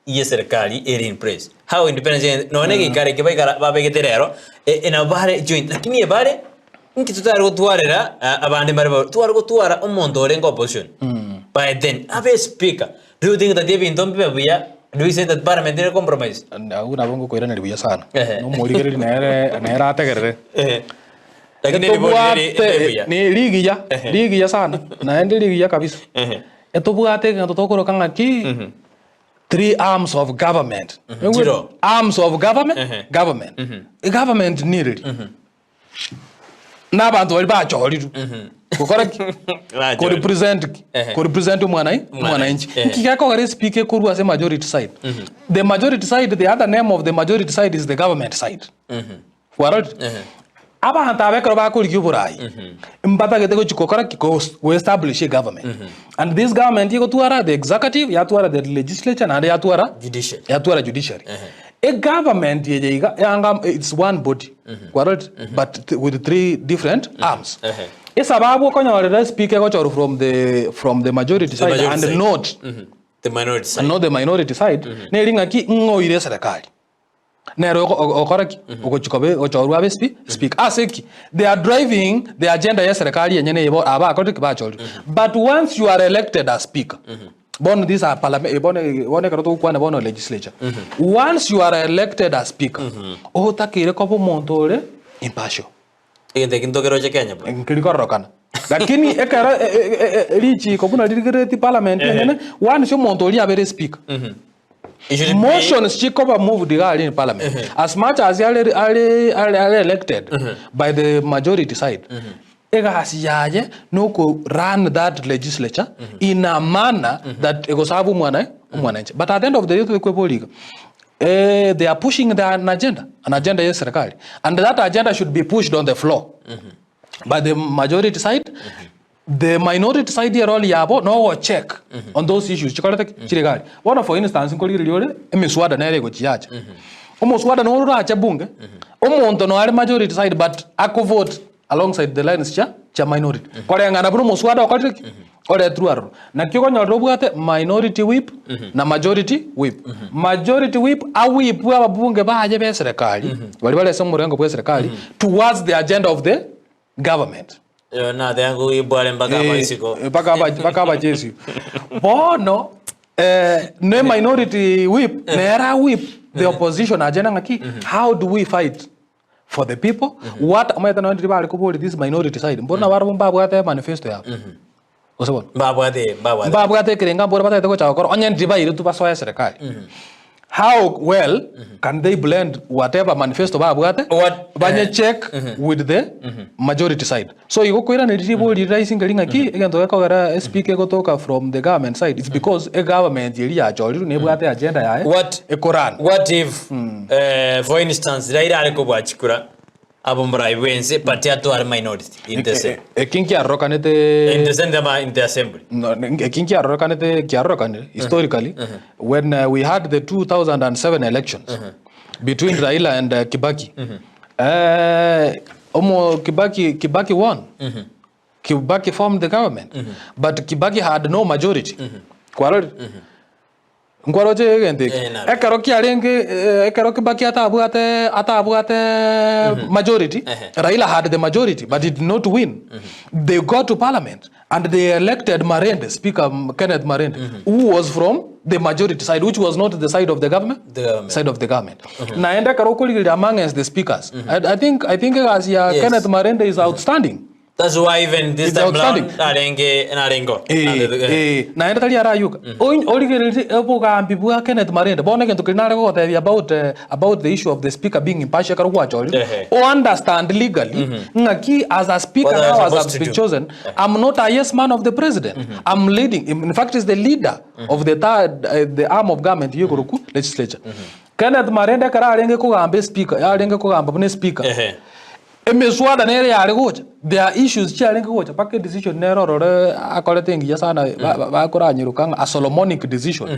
serikali in place. How independent no negi kare ke babe ke terero ina bare joint lakini bare nki tutari gutwarira abandi bari twari gutwara umuntu orenga opposition. By then abe speaker. Do you think that they don't be do you say that parliament is compromise? Una bongo koira nari buya sana. No morigeri na era ategerere. Lakini ni ligi ya sana. Na ende ligi ya kabisa. Etobwate nga totokoro kanga ki 3 arms of government. Arms of government, government needed. N'abantu bari bacoriru. Gukora ko represent mwananchi. Kikako gari speak kurwa se majority side. The majority side, the other name of the majority side is the government side. Warad. Abantu abekro ba kuri kyuburai. Mbata gete ko chikokora ko establish a government. And this government yiko tuara the executive, ya tuara the legislature and ya tuara judiciary. A government it's one body. But with 3 different arms. Sababu ko nyawara speaker ko from the majority side and not the minority side. And not the minority side. Ne ringa ki ngoire serikali. Nero okoraki okochikobe ochorwa be speak aseki they are driving the agenda ya serikali yenyene yebo aba akotiki ba chori. But once you are elected as speaker, bon these are parliament bone karoto kwana bono legislature. Once you are elected as speaker, otakire ko montore impartial. Ende kindogero je Kenya bro. Nkilikorokana. Lakini ekara richi ko buna dirigere parliament yenyene one sho montori abere speaker. Motions chikoba moved in parliament. As much as they are elected by the majority side, ega hasiyaje no ko run that legislature in a manner that ego sabu mwananchi. But at the end of the day, they are pushing an agenda yes serikali, and that agenda should be pushed on the floor by the majority side. The minority side here all yabo no check on those issues. Chikole one for instance nkoli liole emiswada na ere go chiacha. Omuswada no ra cha bunge. Omonto no are majority side but ako vote alongside the lines cha minority. Kore ngana bro muswada okati ore truaro. Na kiko nyoro bwate minority whip na majority whip. Majority whip a whip wa bunge ba aje be serikali. Bali somurengo bwe serikali towards the agenda of the government. Na yangu ibwale mpaka maisiko mpaka bajesi bono no minority whip nera whip the opposition agenda ngaki how do we fight for the people what amaita no ndibali ko this minority side mbona baro mbabwate manifesto ya osebon mbabwate kirenga mbora batete ko chakoro onye ndiba iri tubasoya serikali. How well can they blend whatever manifesto babwate banye check with the majority side? So you go and rising ki again to speak gotoka from the government side. It's because a government agenda ya what if for instance raira ko bwachikura abombrai wense patiato are minority in the same kinki arokanete in the assembly no kinki arokanete historically when we had the 2007 elections between Raila and Kibaki Kibaki won. Kibaki formed the government but Kibaki had no majority. Ngwaroje egente ekaroki arenge ekaroki baki atabwate majority. Raila had the majority but it did not win. They got to parliament and they elected Marende, Speaker Kenneth Marende, who was from the majority side, which was not the side of the government, side of the government. Naenda karokoli amongst the speakers. I think as Kenneth Marende is outstanding. That's why even this time around narengo naenda tali arayuka oligere eboga ambibu Kenneth Marende bona kento kinare go about the issue of the speaker being impartial karo kwacholi or understand legally ngaki as a speaker now as I've been chosen I'm not a yes man of the president. I'm leading, in fact is the leader of the third the arm of government yugoroku legislature. Kenneth Marende kara arenge ko gambe speaker arenge ko gamba ne speaker emeswada nere yare gocha there are issues challenge gocha packet decision nero rore akolete ngiya sana bakoranyirukanga a Solomonic decision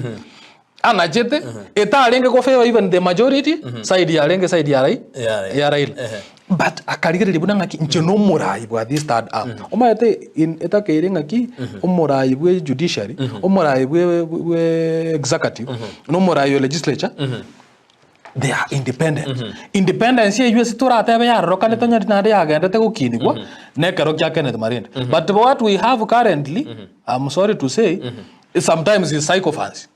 anajete eta arenge ko favor even the majority side ya arenge side ya Raila but akarigirira buna ngaki nche no murai bwa this third arm omayete in etakere ngaki omurai bwe judiciary omurai bwe executive no murai yo legislature they are independent independence ye US turatebe yarro kale tonya dinade yagende te gukinigwa nekero kya Kenneth Marinde but what we have currently I'm sorry to say sometimes is psychophancy